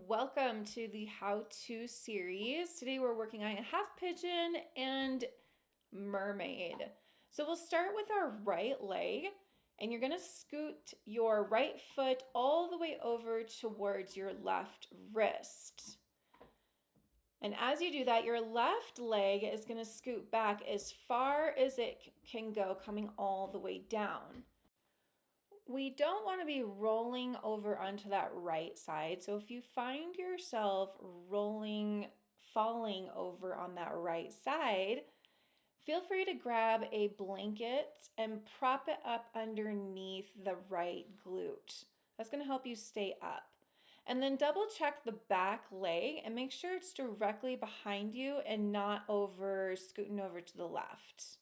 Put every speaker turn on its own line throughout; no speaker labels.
Welcome to the how-to series. Today we're working on half pigeon and mermaid. So we'll start with our right leg, and you're going to scoot your right foot all the way over towards your left wrist. And as you do that, your left leg is going to scoot back as far as it can go, coming all the way down. We don't want to be rolling over onto that right side. So if you find yourself falling over on that right side, feel free to grab a blanket and prop it up underneath the right glute. That's going to help you stay up. And then double check the back leg and make sure it's directly behind you and not scooting over to the left.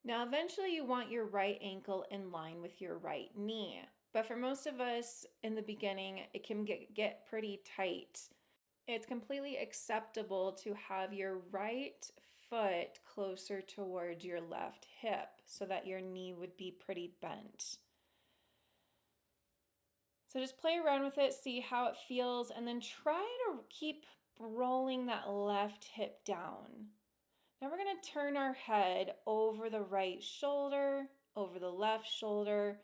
Now, eventually you want your right ankle in line with your right knee. But for most of us in the beginning, it can get pretty tight. It's completely acceptable to have your right foot closer towards your left hip so that your knee would be pretty bent. So just play around with it, see how it feels, and then try to keep rolling that left hip down. Now we're going to turn our head over the right shoulder, over the left shoulder,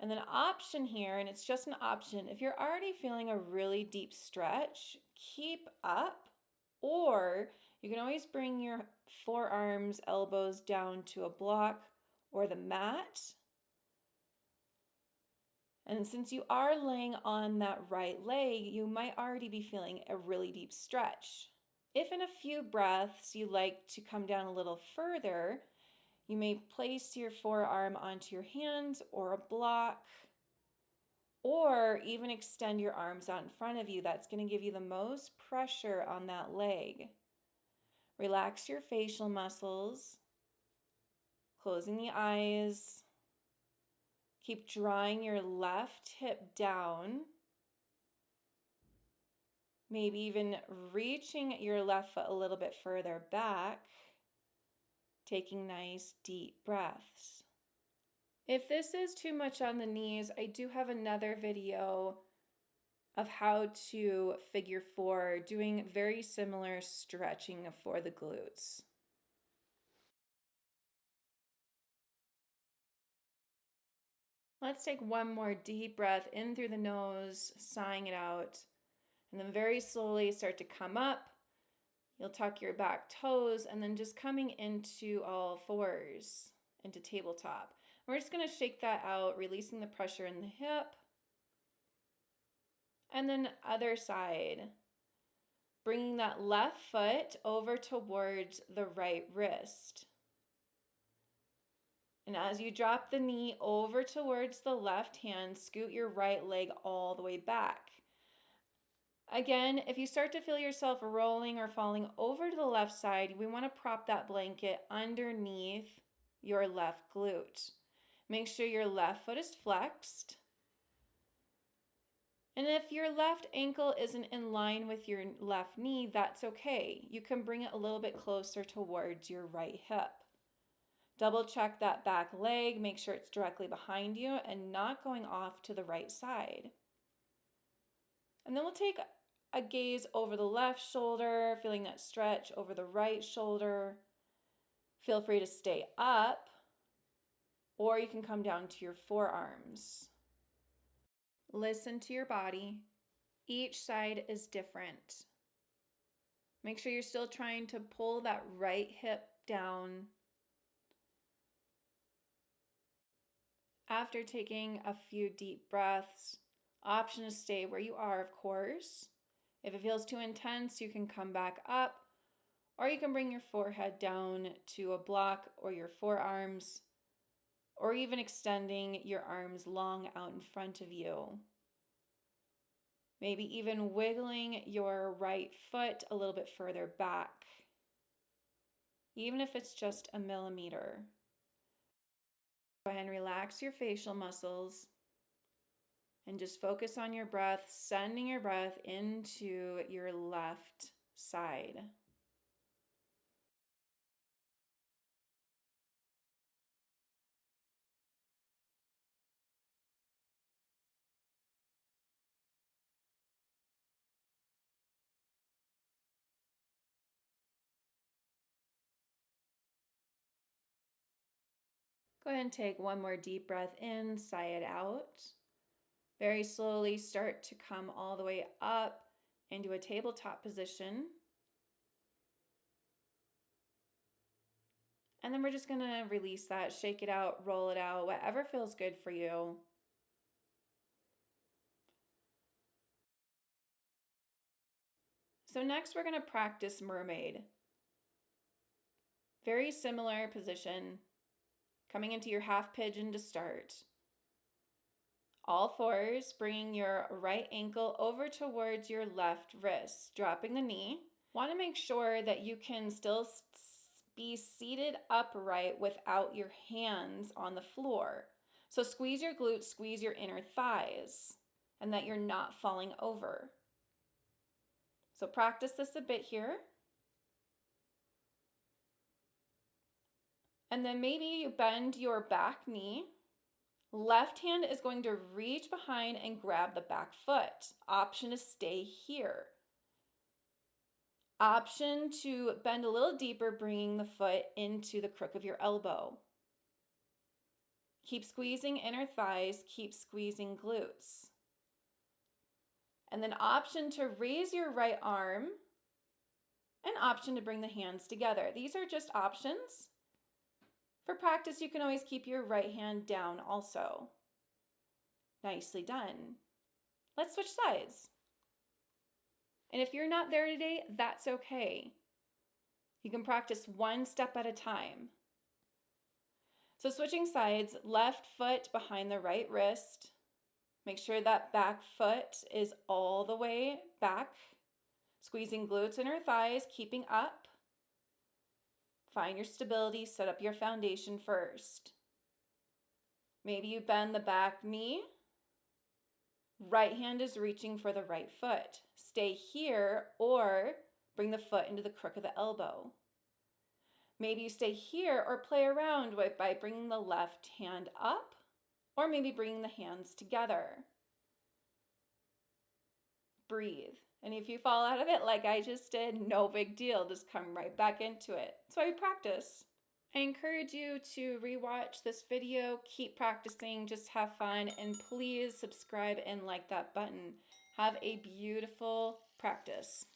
and then option here, and it's just an option, if you're already feeling a really deep stretch, keep up, or you can always bring your forearms, elbows down to a block or the mat. And since you are laying on that right leg, you might already be feeling a really deep stretch. If in a few breaths you like to come down a little further, you may place your forearm onto your hands or a block, or even extend your arms out in front of you. That's going to give you the most pressure on that leg. Relax your facial muscles, closing the eyes. Keep drawing your left hip down. Maybe even reaching your left foot a little bit further back, taking nice deep breaths. If this is too much on the knees, I do have another video of how to figure four, doing very similar stretching for the glutes. Let's take one more deep breath in through the nose, sighing it out. And then very slowly start to come up. You'll tuck your back toes and then just coming into all fours, into tabletop. We're just going to shake that out, releasing the pressure in the hip. And then other side. Bringing that left foot over towards the right wrist. And as you drop the knee over towards the left hand, scoot your right leg all the way back. Again, if you start to feel yourself rolling or falling over to the left side, we want to prop that blanket underneath your left glute. Make sure your left foot is flexed. And if your left ankle isn't in line with your left knee, that's okay. You can bring it a little bit closer towards your right hip. Double check that back leg, make sure it's directly behind you and not going off to the right side. And then we'll take a gaze over the left shoulder, feeling that stretch over the right shoulder. Feel free to stay up, or you can come down to your forearms. Listen to your body. Each side is different. Make sure you're still trying to pull that right hip down. After taking a few deep breaths, option to stay where you are, of course. If it feels too intense, you can come back up, or you can bring your forehead down to a block or your forearms, or even extending your arms long out in front of you. Maybe even wiggling your right foot a little bit further back, even if it's just a millimeter. Go ahead and relax your facial muscles. And just focus on your breath, sending your breath into your left side. Go ahead and take one more deep breath in, sigh it out. Very slowly start to come all the way up into a tabletop position. And then we're just going to release that, shake it out, roll it out, whatever feels good for you. So next we're going to practice Mermaid. Very similar position, coming into your half pigeon to start. All fours, bringing your right ankle over towards your left wrist, dropping the knee. Want to make sure that you can still be seated upright without your hands on the floor. So squeeze your glutes, squeeze your inner thighs, and that you're not falling over. So practice this a bit here. And then maybe you bend your back knee. Left hand is going to reach behind and grab the back foot. Option to stay here. Option to bend a little deeper, bringing the foot into the crook of your elbow. Keep squeezing inner thighs, keep squeezing glutes. And then option to raise your right arm, and option to bring the hands together. These are just options. For practice, you can always keep your right hand down also. Nicely done. Let's switch sides. And if you're not there today, that's okay. You can practice one step at a time. So switching sides, left foot behind the right wrist. Make sure that back foot is all the way back. Squeezing glutes, inner thighs, keeping up. Find your stability, set up your foundation first. Maybe you bend the back knee. Right hand is reaching for the right foot. Stay here or bring the foot into the crook of the elbow. Maybe you stay here or play around by bringing the left hand up or maybe bringing the hands together. Breathe. And if you fall out of it like I just did, no big deal. Just come right back into it. That's why we practice. I encourage you to rewatch this video, keep practicing, just have fun, and please subscribe and like that button. Have a beautiful practice.